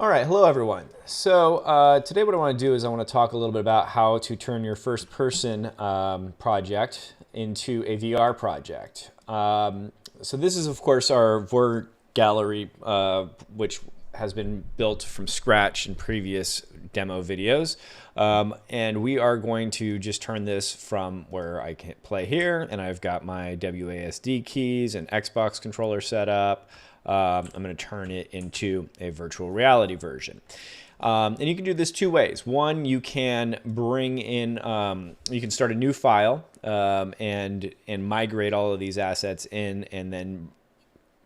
All right, hello everyone. So today what I want to do is I want to talk a little bit about how to turn your first person project into a VR project. So this is of course our Vor gallery, which has been built from scratch in previous demo videos. And we are going to just turn this from where I can play here and I've got my WASD keys and Xbox controller set up. I'm going to turn it into a virtual reality version. And you can do this two ways. One, you can bring in, you can start a new file and migrate all of these assets in, and then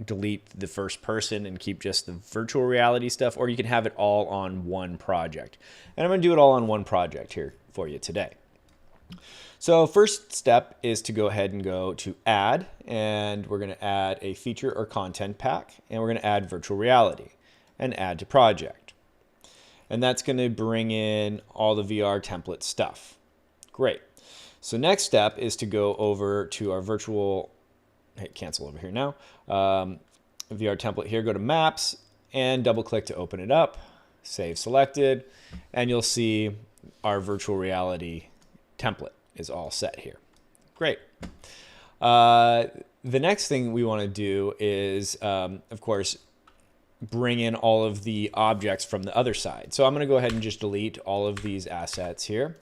delete the first person and keep just the virtual reality stuff, or you can have it all on one project. And I'm going to do it all on one project here for you today. So first step is to go ahead and go to add, and we're going to add a feature or content pack, and we're going to add virtual reality and add to project. And that's going to bring in all the VR template stuff. Great. So next step is to go over to our virtual, hey, cancel over here now, VR template here, go to maps and double click to open it up, save selected, and you'll see our virtual reality template is all set here. Great. The next thing we want to do is, of course, bring in all of the objects from the other side. So I'm going to go ahead and just delete all of these assets here,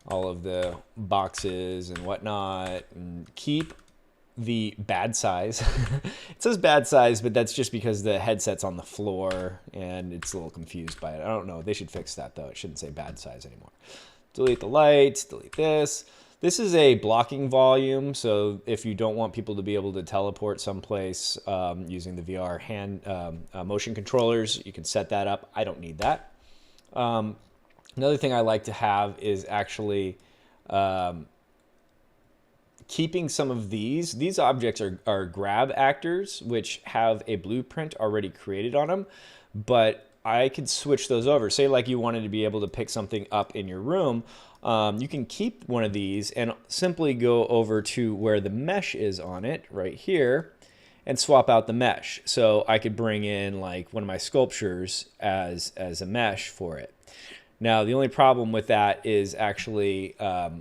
all of the boxes and whatnot, and keep the bad size. It says bad size, but that's just because the headset's on the floor and it's a little confused by it. I don't know. They should fix that though. It shouldn't say bad size anymore. Delete the lights, delete this. This is a blocking volume, so if you don't want people to be able to teleport someplace using the VR hand motion controllers, you can set that up. I don't need that. Another thing I like to have is actually keeping some of these objects are grab actors, which have a blueprint already created on them, but I could switch those over. Say like you wanted to be able to pick something up in your room, you can keep one of these and simply go over to where the mesh is on it right here and swap out the mesh. So I could bring in like one of my sculptures as a mesh for it. Now, the only problem with that is actually it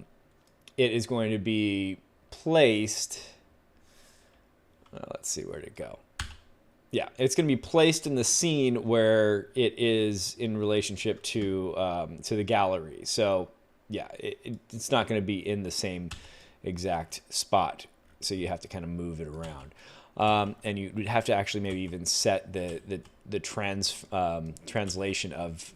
is going to be placed, let's see where to go. Yeah, it's going to be placed in the scene where it is in relationship to the gallery. So yeah, it's not going to be in the same exact spot. So you have to kind of move it around. And you would have to actually maybe even set the translation of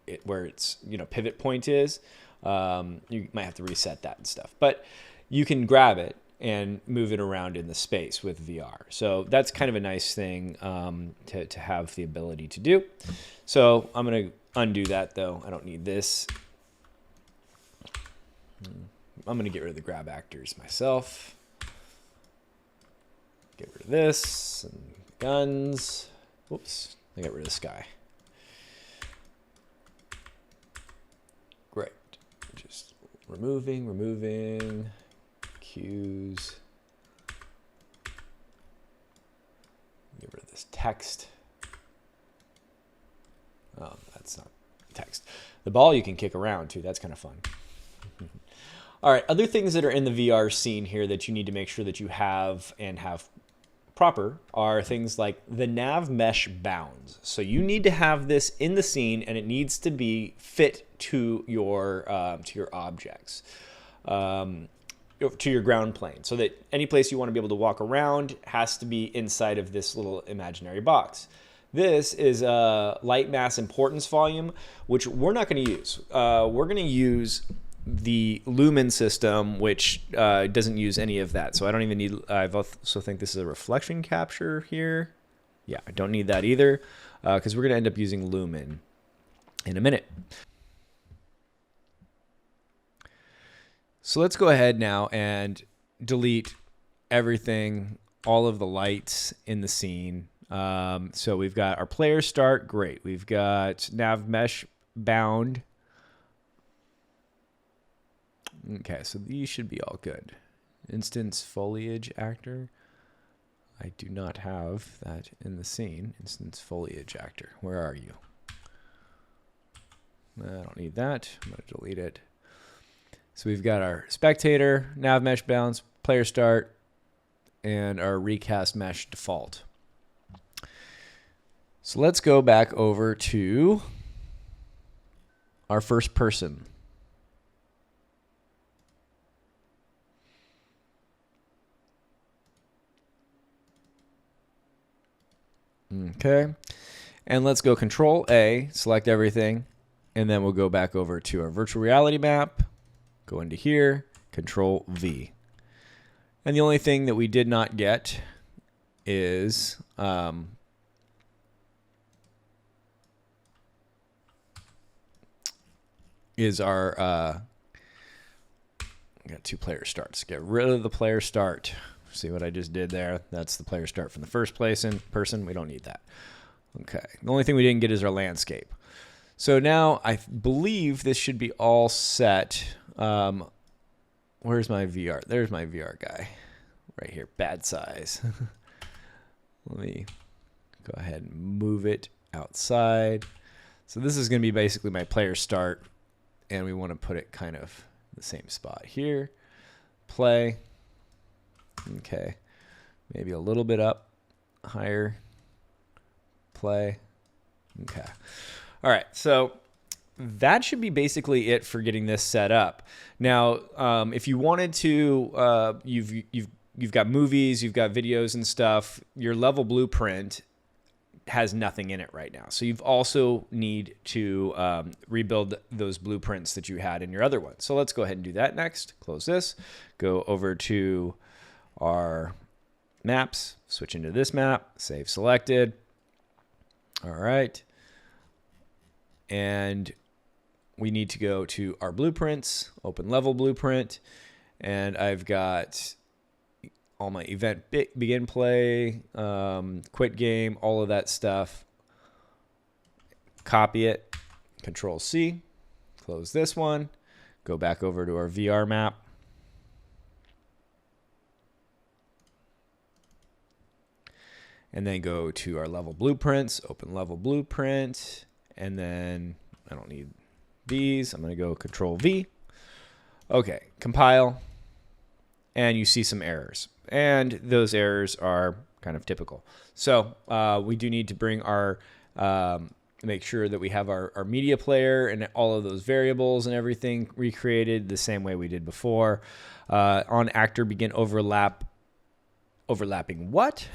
it, where its pivot point is. You might have to reset that and stuff. But you can grab it and move it around in the space with VR. So that's kind of a nice thing to have the ability to do. So I'm going to undo that though. I don't need this. I'm going to get rid of the grab actors myself. Get rid of this and guns. Whoops, I got rid of this guy. Great. Just removing. Cues. Get rid of this text. Oh, that's not text. The ball you can kick around too. That's kind of fun. All right, other things that are in the VR scene here that you need to make sure that you have and have proper are things like the nav mesh bounds. So you need to have this in the scene and it needs to be fit to your objects. To your ground plane, so that any place you want to be able to walk around has to be inside of this little imaginary box. This is a light mass importance volume, which we're not going to use. We're going to use the Lumen system, which doesn't use any of that. So I don't even need, I also think this is a reflection capture here. Yeah, I don't need that either, because we're going to end up using Lumen in a minute. So let's go ahead now and delete everything, all of the lights in the scene. So we've got our player start, great. We've got nav mesh bound. Okay, so these should be all good. Instance foliage actor. I do not have that in the scene. Instance foliage actor. Where are you? I don't need that. I'm going to delete it. So we've got our spectator, nav mesh bounce, player start, and our recast mesh default. So let's go back over to our first person. Okay. And let's go Control A, select everything, and then we'll go back over to our virtual reality map, go into here, Control V. And the only thing that we did not get is our got 2 player starts. Get rid of the player start. See what I just did there? That's the player start from the first person. We don't need that. Okay. The only thing we didn't get is our landscape. So now I believe this should be all set. Where's my VR? There's my VR guy right here. Bad size. Let me go ahead and move it outside. So this is going to be basically my player start, and we want to put it kind of the same spot here. Play. Okay. Maybe a little bit up, higher. Play. Okay. All right. So that should be basically it for getting this set up. Now, if you wanted to, you've got movies, you've got videos and stuff. Your level blueprint has nothing in it right now. So you've also need to rebuild those blueprints that you had in your other one. So let's go ahead and do that next. Close this. Go over to our maps. Switch into this map. Save selected. All right. And we need to go to our blueprints. Open level blueprint. And I've got all my event begin play, quit game, all of that stuff. Copy it, Control C, close this one, go back over to our VR map. And then go to our level blueprints, open level blueprint, and then I don't need these. I'm going to go Control V. Okay, compile, and you see some errors. And those errors are kind of typical. So we do need to bring our, make sure that we have our media player and all of those variables and everything recreated the same way we did before. On actor begin overlapping what?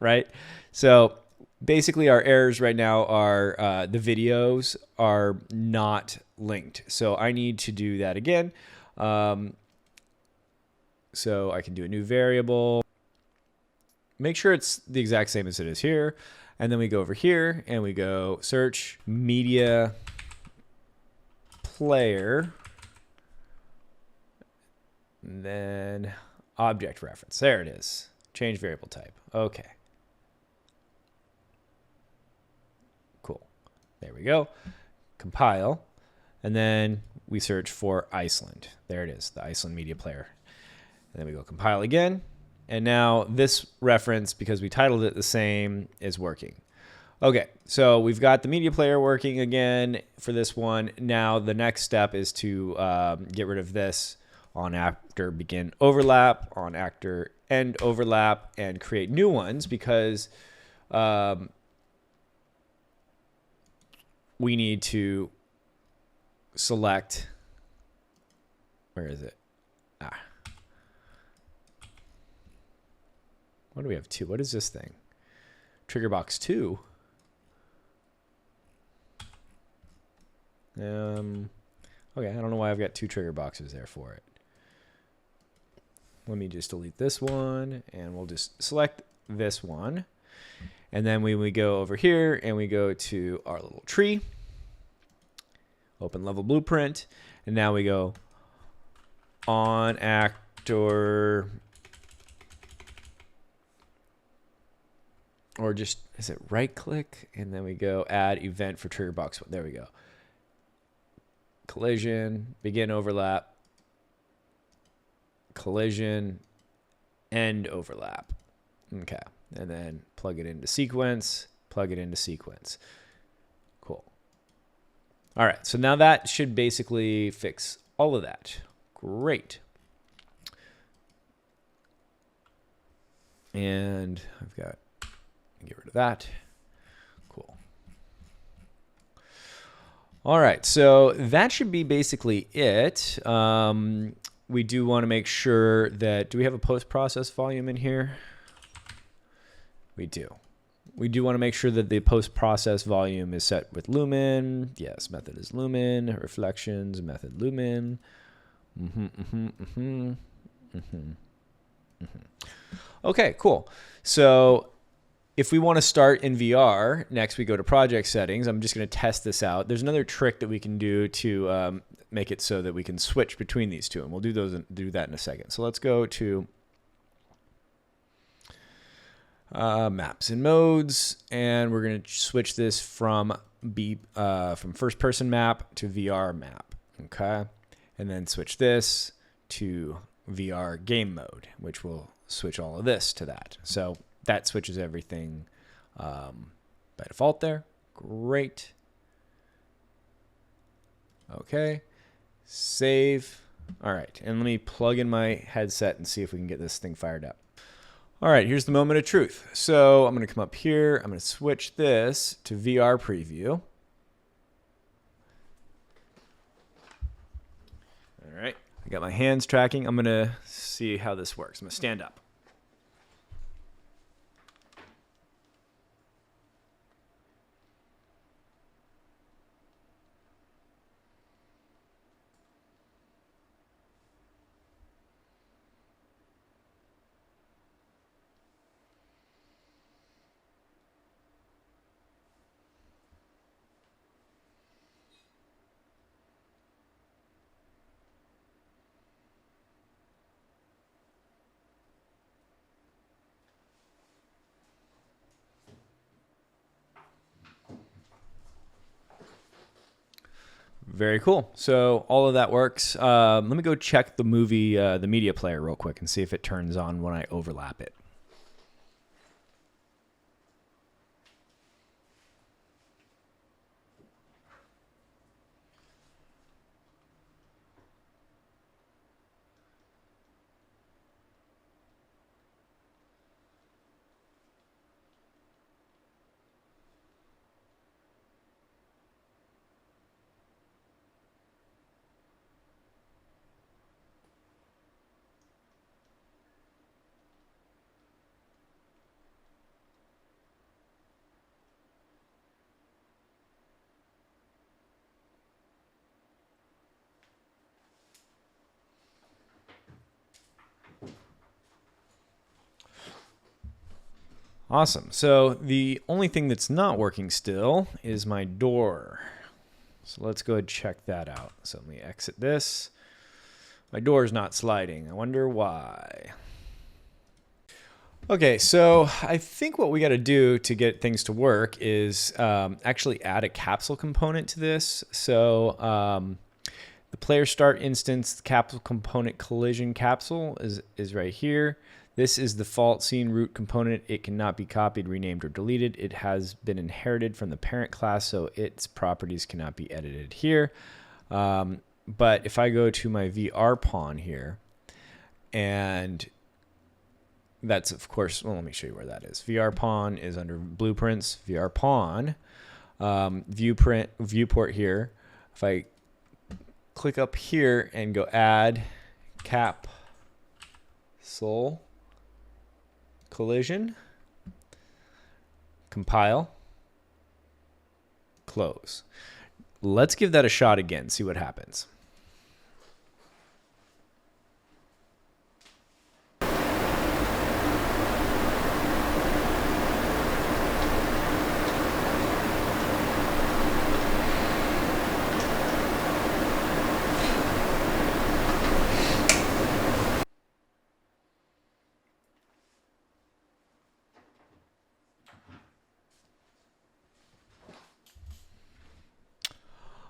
Right? So basically our errors right now are the videos are not linked. So I need to do that again. So I can do a new variable, make sure it's the exact same as it is here. And then we go over here and we go search media player, and then object reference. There it is. Change variable type. Okay. Cool. There we go. Compile. And then we search for Iceland. There it is, the Iceland media player. And then we go compile again. And now this reference, because we titled it the same, is working. Okay, so we've got the media player working again for this one. Now the next step is to get rid of this on actor begin overlap, on actor end overlap, and create new ones because we need to select, where is it? What do we have? 2? What is this thing? Trigger box 2. Okay, I don't know why I've got 2 trigger boxes there for it. Let me just delete this one, and we'll just select this one. And then we go over here, and we go to our little tree. Open level blueprint. And now we go on actor, or just, is it right click? And then we go add event for trigger box 1. There we go. Collision, begin overlap, collision, end overlap. Okay. and then plug it into sequence, plug it into sequence. Cool. All right, so now that should basically fix all of that. Great. And I've got, get rid of that. Cool. All right, so that should be basically it. We do want to make sure that, do we have a post-process volume in here? We do. We do want to make sure that the post-process volume is set with lumen. Yes, method is lumen. Reflections, method lumen. Okay, cool. So if we want to start in VR, next we go to project settings. I'm just going to test this out. There's another trick that we can do to make it so that we can switch between these two, and we'll do that in a second. So let's go to maps and modes, and we're going to switch this from first person map to VR map. Okay, and then switch this to VR game mode, which will switch all of this to that. So that switches everything by default there. Great. Okay, save. All right, and let me plug in my headset and see if we can get this thing fired up. All right, here's the moment of truth. So I'm going to come up here. I'm going to switch this to VR preview. All right, I got my hands tracking. I'm going to see how this works. I'm going to stand up. Very cool. So all of that works. Let me go check the the media player real quick and see if it turns on when I overlap it. Awesome. So the only thing that's not working still is my door. So let's go ahead and check that out. So let me exit this. My door is not sliding. I wonder why. Okay, so I think what we got to do to get things to work is actually add a capsule component to this. So the player start instance, the capsule component collision capsule is right here. This is the default scene root component. It cannot be copied, renamed, or deleted. It has been inherited from the parent class, so its properties cannot be edited here. But if I go to my VR pawn here, and that's, of course, well, let me show you where that is. VR pawn is under blueprints, VR pawn, viewport here. If I click up here and go add capsule collision, compile, close. Let's give that a shot again, see what happens.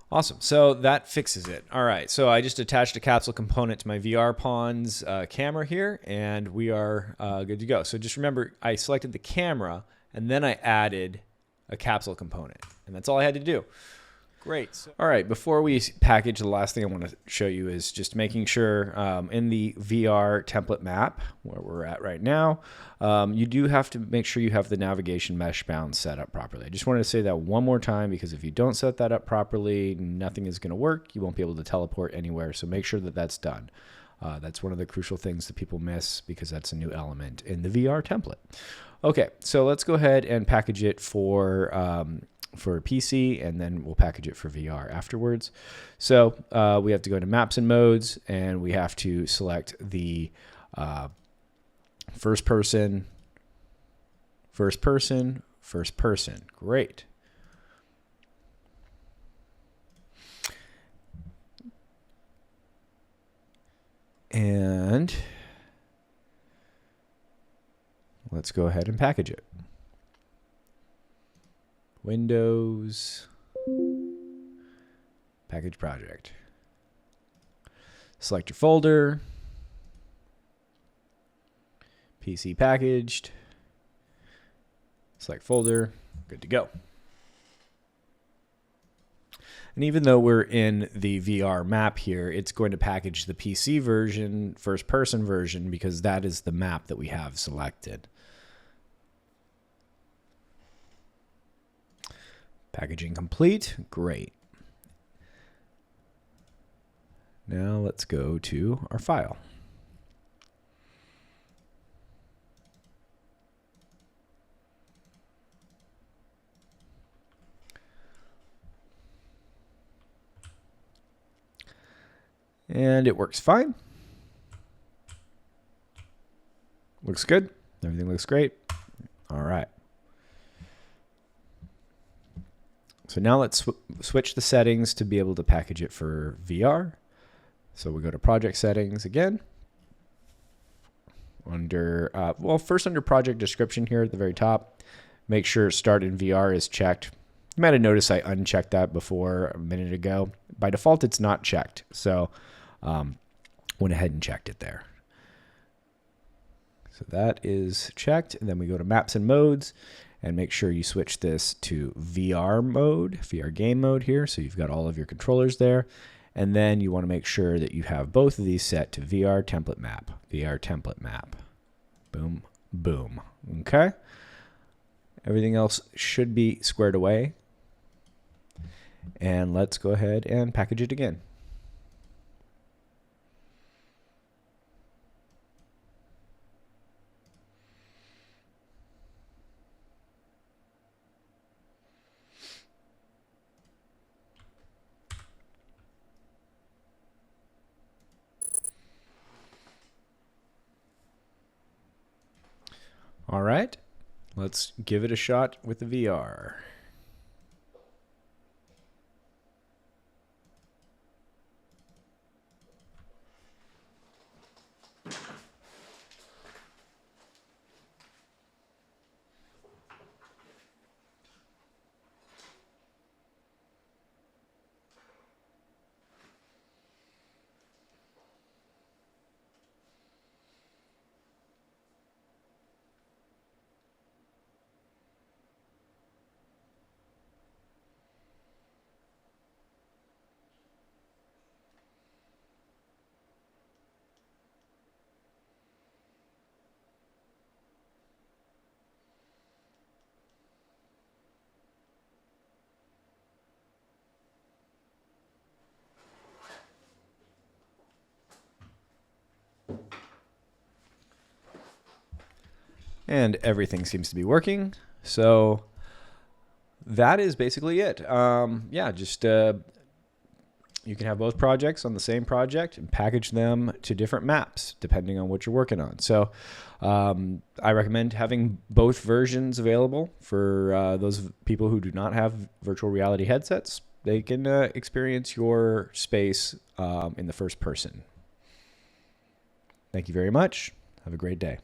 Awesome. So that fixes it. All right. So I just attached a capsule component to my VR Pawns camera here, and we are good to go. So just remember, I selected the camera, and then I added a capsule component, and that's all I had to do. Great. So, all right. Before we package, the last thing I want to show you is just making sure in the VR template map where we're at right now, you do have to make sure you have the navigation mesh bound set up properly. I just wanted to say that one more time, because if you don't set that up properly, nothing is going to work. You won't be able to teleport anywhere. So make sure that that's done. That's one of the crucial things that people miss, because that's a new element in the VR template. Okay, so let's go ahead and package it for PC, and then we'll package it for VR afterwards. So we have to go to maps and modes, and we have to select the first person. Great. And let's go ahead and package it. Windows, package project. Select your folder, PC packaged, select folder, good to go. And even though we're in the VR map here, it's going to package the PC version, first person version, because that is the map that we have selected. Packaging complete. Great. Now let's go to our file. And it works fine. Looks good. Everything looks great. All right. So now let's switch the settings to be able to package it for VR. So we go to project settings again. Under, first under project description here at the very top, make sure start in VR is checked. You might have noticed I unchecked that before a minute ago. By default, it's not checked. So went ahead and checked it there. So that is checked. And then we go to maps and modes, and make sure you switch this to VR mode, VR game mode here. So you've got all of your controllers there. And then you want to make sure that you have both of these set to VR template map. VR template map. Boom, boom. Okay. Everything else should be squared away. And let's go ahead and package it again. All right, let's give it a shot with the VR. And everything seems to be working. So that is basically it. Yeah, just you can have both projects on the same project and package them to different maps depending on what you're working on. So I recommend having both versions available for those people who do not have virtual reality headsets. They can experience your space in the first person. Thank you very much. Have a great day.